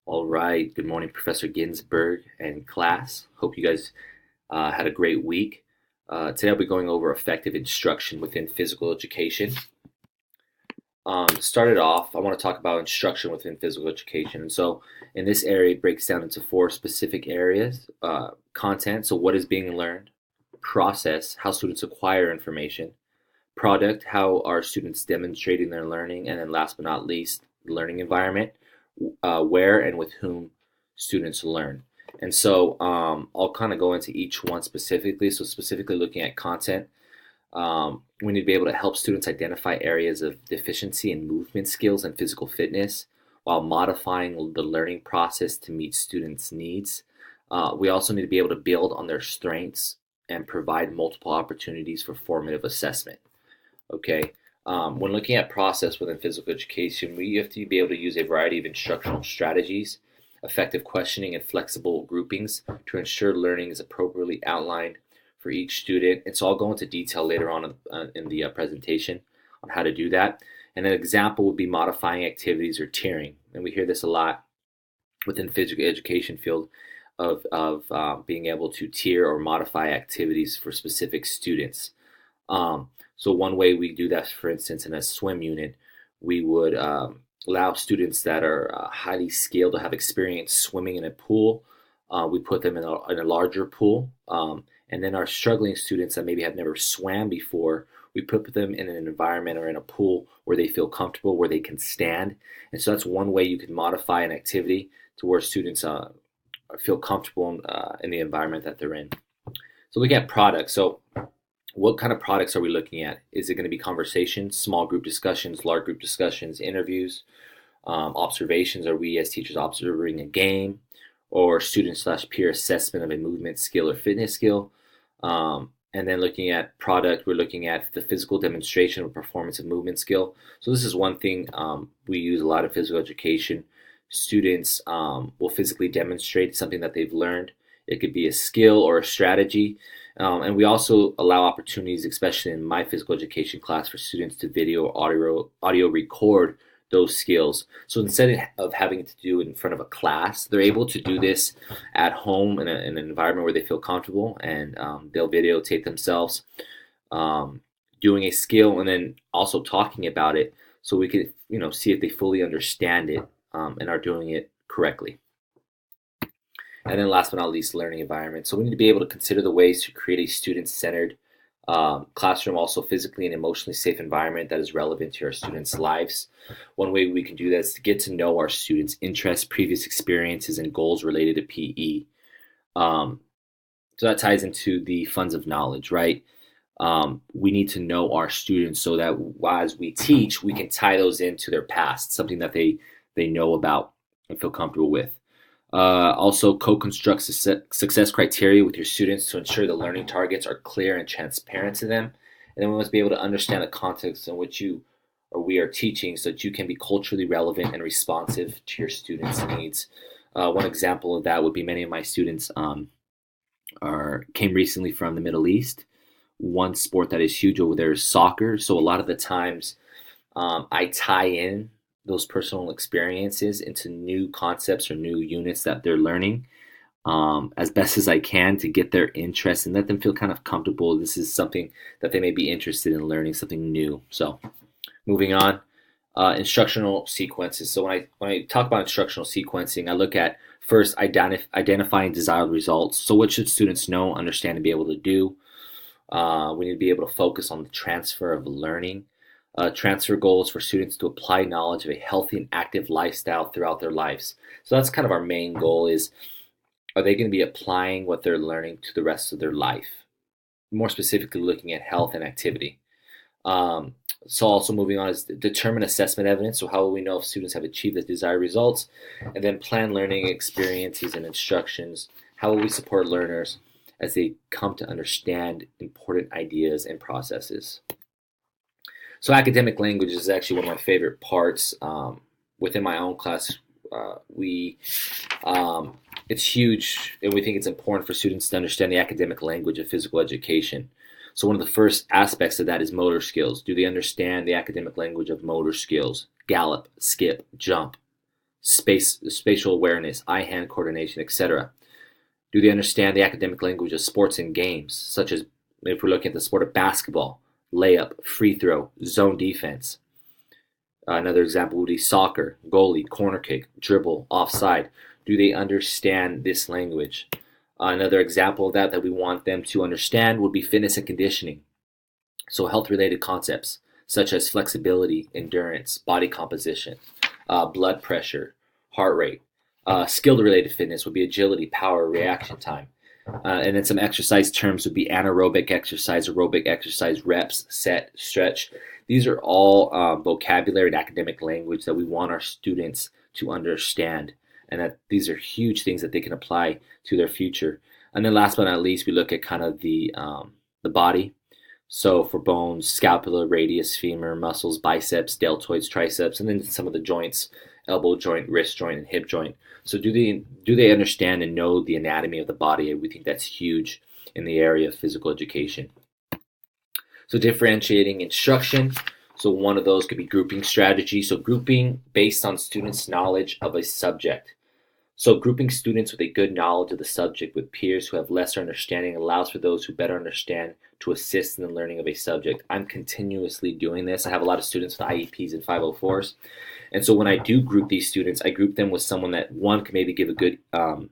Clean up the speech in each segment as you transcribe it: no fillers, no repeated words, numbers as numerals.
All right. Good morning, Professor Ginsburg and class. Hope you guys had a great week. Today I'll be going over effective instruction within physical education. To start it off, I want to talk about instruction within physical education. And so in this area, it breaks down into four specific areas. Content, so what is being learned. Process, how students acquire information. Product, how are students demonstrating their learning. And then last but not least, learning environment, where and with whom students learn. And so I'll kind of go into each one specifically. So specifically looking at content, we need to be able to help students identify areas of deficiency in movement skills and physical fitness while modifying the learning process to meet students' needs. We also need to be able to build on their strengths and provide multiple opportunities for formative assessment. Okay. When looking at process within physical education, we have to be able to use a variety of instructional strategies, effective questioning, and flexible groupings to ensure learning is appropriately outlined for each student. And so I'll go into detail later on in the presentation on how to do that. And an example would be modifying activities or tiering. And we hear this a lot within physical education field of being able to tier or modify activities for specific students. So one way we do that, for instance, in a swim unit, we would allow students that are highly skilled to have experience swimming in a pool. We put them in a larger pool. And then our struggling students that maybe have never swam before, we put them in an environment or in a pool where they feel comfortable, where they can stand. And so that's one way you can modify an activity to where students feel comfortable in the environment that they're in. So looking at products. So what kind of products are we looking at? Is it going to be conversations, small group discussions, large group discussions, interviews, observations? Are we as teachers observing a game, or student/peer assessment of a movement skill or fitness skill? And then looking at product, we're looking at the physical demonstration of performance of movement skill. So this is one thing we use a lot of physical education. Students will physically demonstrate something that they've learned. It could be a skill or a strategy. And we also allow opportunities, especially in my physical education class, for students to video or audio record those skills. So instead of having to do it in front of a class, they're able to do this at home in an environment where they feel comfortable, and they'll videotape themselves doing a skill and then also talking about it, so we could see if they fully understand it and are doing it correctly. And then last but not least, learning environment. So we need to be able to consider the ways to create a student-centered classroom, also physically and emotionally safe environment that is relevant to our students' lives. One way we can do that is to get to know our students' interests, previous experiences, and goals related to PE. So that ties into the funds of knowledge, right? We need to know our students so that as we teach, we can tie those into their past, something that they know about and feel comfortable with. Also, co-construct success criteria with your students to ensure the learning targets are clear and transparent to them. And then we must be able to understand the context in which you or we are teaching so that you can be culturally relevant and responsive to your students' needs. One example of that would be many of my students came recently from the Middle East. One sport that is huge over there is soccer. So a lot of the times I tie in those personal experiences into new concepts or new units that they're learning as best as I can to get their interest and let them feel kind of comfortable. This is something that they may be interested in learning, something new. So moving on, instructional sequences. So when I talk about instructional sequencing, I look at first identifying desired results. So what should students know, understand, and be able to do? We need to be able to focus on the transfer of learning. Transfer goals for students to apply knowledge of a healthy and active lifestyle throughout their lives. So that's kind of our main goal is, are they going to be applying what they're learning to the rest of their life? More specifically, looking at health and activity. So also moving on is determine assessment evidence. So how will we know if students have achieved the desired results? And then plan learning experiences and instructions. How will we support learners as they come to understand important ideas and processes? So academic language is actually one of my favorite parts. Within my own class, it's huge, and we think it's important for students to understand the academic language of physical education. So one of the first aspects of that is motor skills. Do they understand the academic language of motor skills? Gallop, skip, jump, spatial awareness, eye-hand coordination, etc.? Do they understand the academic language of sports and games, such as if we're looking at the sport of basketball, layup, free throw, zone defense? Another example would be soccer, goalie, corner kick, dribble, offside. Do they understand this language? Another example of that we want them to understand would be fitness and conditioning. So health-related concepts such as flexibility, endurance, body composition, blood pressure, heart rate. Skill-related fitness would be agility, power, reaction time. And then some exercise terms would be anaerobic exercise, aerobic exercise, reps, set, stretch. These are all vocabulary and academic language that we want our students to understand, and that these are huge things that they can apply to their future. And then last but not least, we look at kind of the body. So for bones, scapula, radius, femur, muscles, biceps, deltoids, triceps, and then some of the joints, elbow joint, wrist joint, and hip joint. So do they understand and know the anatomy of the body? We think that's huge in the area of physical education. So differentiating instruction. So one of those could be grouping strategy. So grouping based on students' knowledge of a subject. So grouping students with a good knowledge of the subject with peers who have lesser understanding allows for those who better understand to assist in the learning of a subject. I'm continuously doing this. I have a lot of students with IEPs and 504s. And so when I do group these students, I group them with someone that one can maybe give a good, can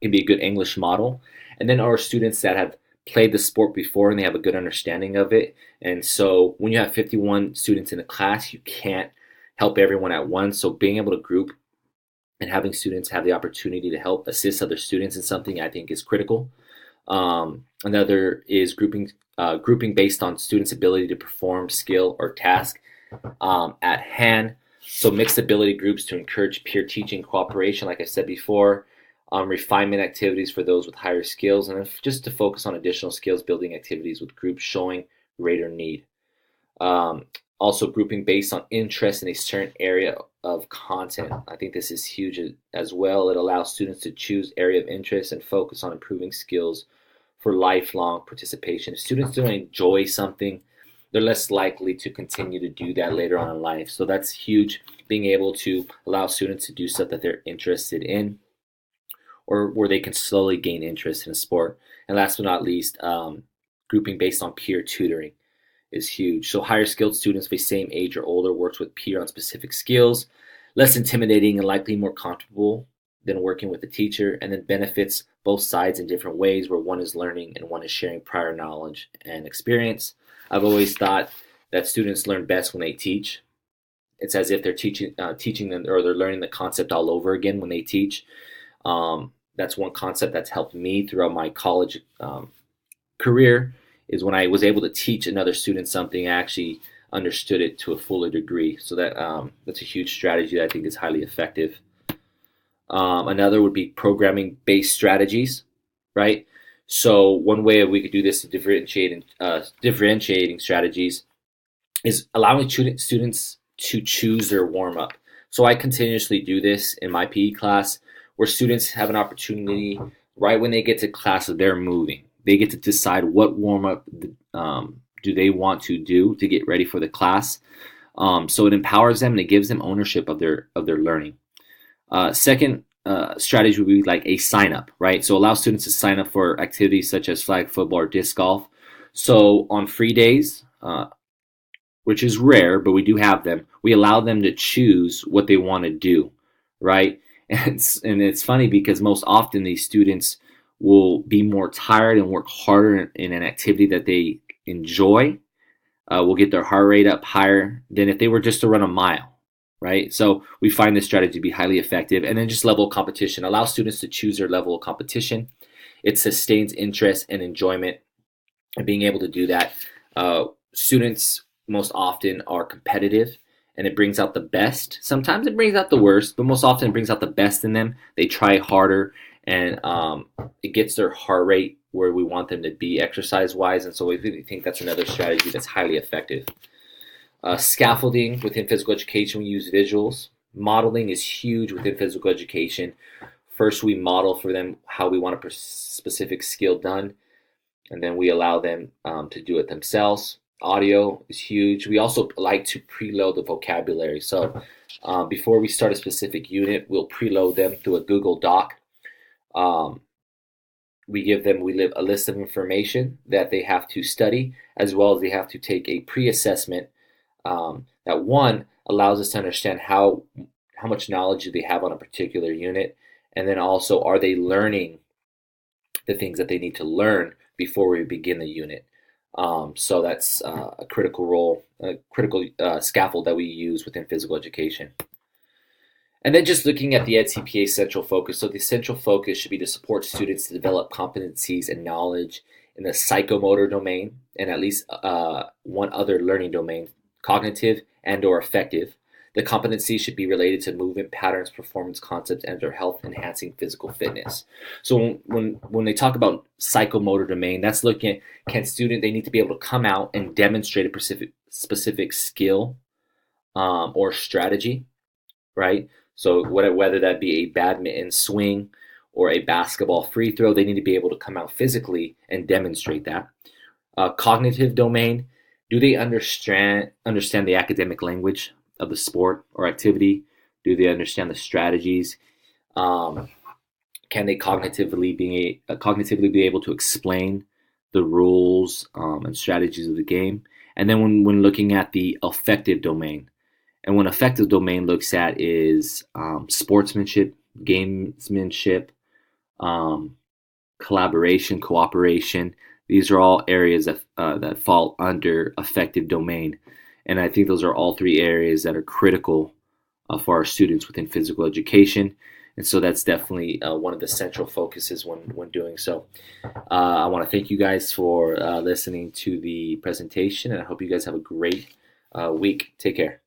be a good English model. And then our students that have played the sport before and they have a good understanding of it. And so when you have 51 students in a class, you can't help everyone at once. So being able to group and having students have the opportunity to help assist other students in something I think is critical. Another is grouping based on students' ability to perform skill or task at hand. So mixed ability groups to encourage peer teaching cooperation, like I said before. Refinement activities for those with higher skills, and then just to focus on additional skills building activities with groups showing greater need. Also grouping based on interest in a certain area of content. I think this is huge as well. It allows students to choose area of interest and focus on improving skills for lifelong participation. If students don't enjoy something, they're less likely to continue to do that later on in life. So that's huge, being able to allow students to do stuff that they're interested in or where they can slowly gain interest in a sport. And last but not least, grouping based on peer tutoring is huge. So higher skilled students of the same age or older works with peer on specific skills, less intimidating and likely more comfortable than working with a teacher, and then benefits both sides in different ways where one is learning and one is sharing prior knowledge and experience. I've always thought that students learn best when they teach. It's as if they're teaching them, or they're learning the concept all over again when they teach. That's one concept that's helped me throughout my college career, is when I was able to teach another student something, I actually understood it to a fuller degree. So that's a huge strategy that I think is highly effective. Another would be programming-based strategies, right? So one way we could do this is differentiating strategies is allowing students to choose their warm-up. So I continuously do this in my PE class, where students have an opportunity right when they get to class that they're moving. They get to decide what warm-up do they want to do to get ready for the class. So it empowers them and it gives them ownership of their learning. Second strategy would be like a sign-up, right? So allow students to sign up for activities such as flag football or disc golf. So on free days, which is rare, but we do have them, we allow them to choose what they want to do, right? And it's funny because most often these students will be more tired and work harder in an activity that they enjoy. Will get their heart rate up higher than if they were just to run a mile, right? So we find this strategy to be highly effective. And then just level of competition. Allow students to choose their level of competition. It sustains interest and enjoyment. And being able to do that, students most often are competitive, and it brings out the best. Sometimes it brings out the worst, but most often it brings out the best in them. They try harder, and it gets their heart rate where we want them to be exercise-wise. And so we really think that's another strategy that's highly effective. Scaffolding within physical education, we use visuals. Modeling is huge within physical education. First, we model for them how we want a specific skill done, and then we allow them to do it themselves. Audio is huge. We also like to preload the vocabulary. So Before we start a specific unit, we'll preload them through a Google Doc. We give them a list of information that they have to study, as well as they have to take a pre-assessment that one allows us to understand how much knowledge do they have on a particular unit, and then also are they learning the things that they need to learn before we begin the unit. So that's a critical scaffold that we use within physical education. And then just looking at the edTPA central focus. So the central focus should be to support students to develop competencies and knowledge in the psychomotor domain and at least one other learning domain, cognitive and or affective. The competency should be related to movement patterns, performance concepts, and or health-enhancing physical fitness. So when they talk about psychomotor domain, that's looking at they need to be able to come out and demonstrate a specific skill or strategy, right? So whether that be a badminton swing or a basketball free throw, they need to be able to come out physically and demonstrate that. Cognitive domain, do they understand the academic language of the sport or activity? Do they understand the strategies? Can they cognitively be able to explain the rules and strategies of the game? And then when looking at the affective domain, and what affective domain looks at is sportsmanship, gamesmanship, collaboration, cooperation. These are all areas that fall under affective domain. And I think those are all three areas that are critical for our students within physical education. And so that's definitely one of the central focuses when doing so. I want to thank you guys for listening to the presentation, and I hope you guys have a great week. Take care.